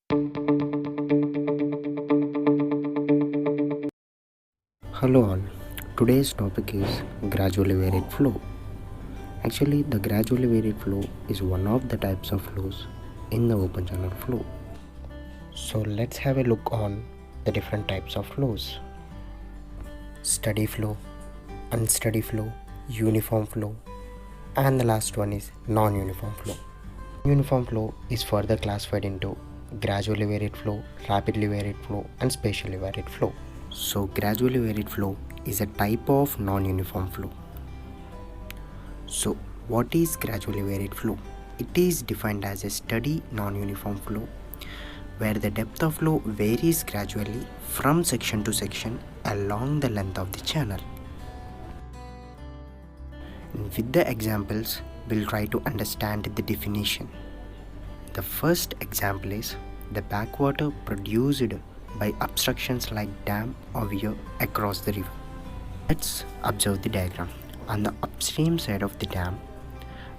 Hello all. Today's topic is gradually varied flow. Actually, the gradually varied flow is one of the types of flows in the open channel flow. So let's have a look on the different types of flows. Steady flow, unsteady flow, uniform flow, and the last one is non-uniform flow. Uniform flow is further classified into gradually varied flow, rapidly varied flow, and spatially varied flow. So gradually varied flow is a type of non-uniform flow. So what is gradually varied flow? It is defined as a steady non-uniform flow where the depth of flow varies gradually from section to section along the length of the channel. With the examples, we'll try to understand the definition. The first example is the backwater produced by obstructions like dam or weir across the river. Let's observe the diagram. On the upstream side of the dam,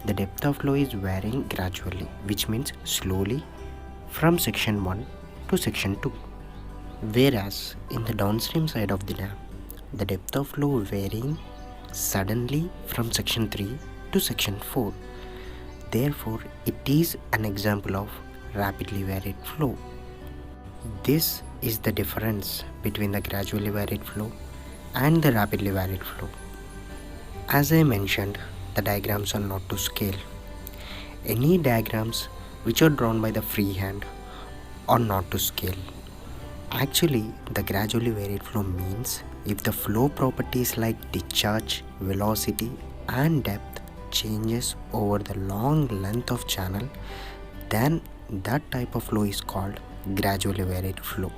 the depth of flow is varying gradually, which means slowly from section 1 to section 2. Whereas in the downstream side of the dam, the depth of flow varying suddenly from section 3 to section 4. Therefore, it is an example of rapidly varied flow. This is the difference between the gradually varied flow and the rapidly varied flow. As I mentioned, the diagrams are not to scale. Any diagrams which are drawn by the free hand are not to scale. Actually, the gradually varied flow means if the flow properties like discharge, velocity and depth changes over the long length of channel, then that type of flow is called gradually varied flow.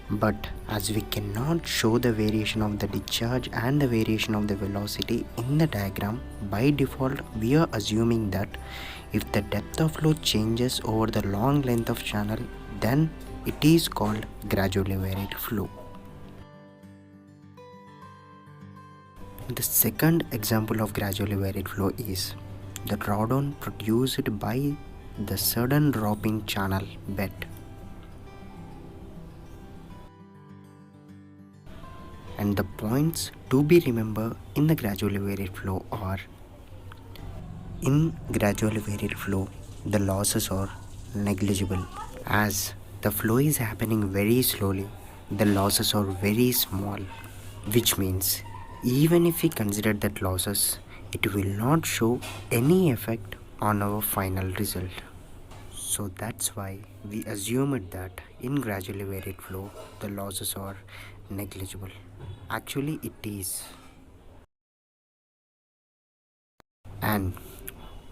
But as we cannot show the variation of the discharge and the variation of the velocity in the diagram, by default we are assuming that if the depth of flow changes over the long length of channel, then it is called gradually varied flow. The second example of gradually varied flow is the drawdown produced by the sudden dropping channel bed. And the points to be remembered in the gradually varied flow are: in gradually varied flow, the losses are negligible. As the flow is happening very slowly, the losses are very small, which means even if we consider that losses, it will not show any effect on our final result. So that's why we assumed that in gradually varied flow, the losses are negligible. Actually, it is. And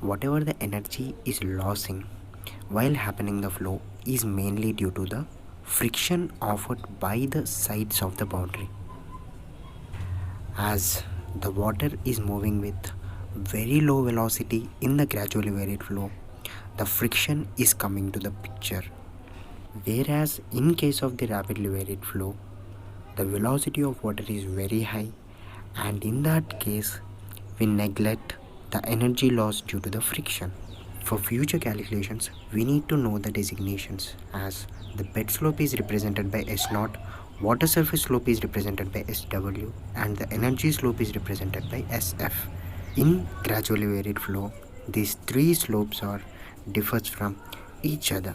whatever the energy is losing while happening the flow is mainly due to the friction offered by the sides of the boundary. As the water is moving with very low velocity in the gradually varied flow, the friction is coming to the picture. Whereas in case of the rapidly varied flow, the velocity of water is very high, and in that case we neglect the energy loss due to the friction. For future calculations, we need to know the designations, as the bed slope is represented by S0, water surface slope is represented by SW, and the energy slope is represented by SF. In gradually varied flow, these three slopes are differs from each other.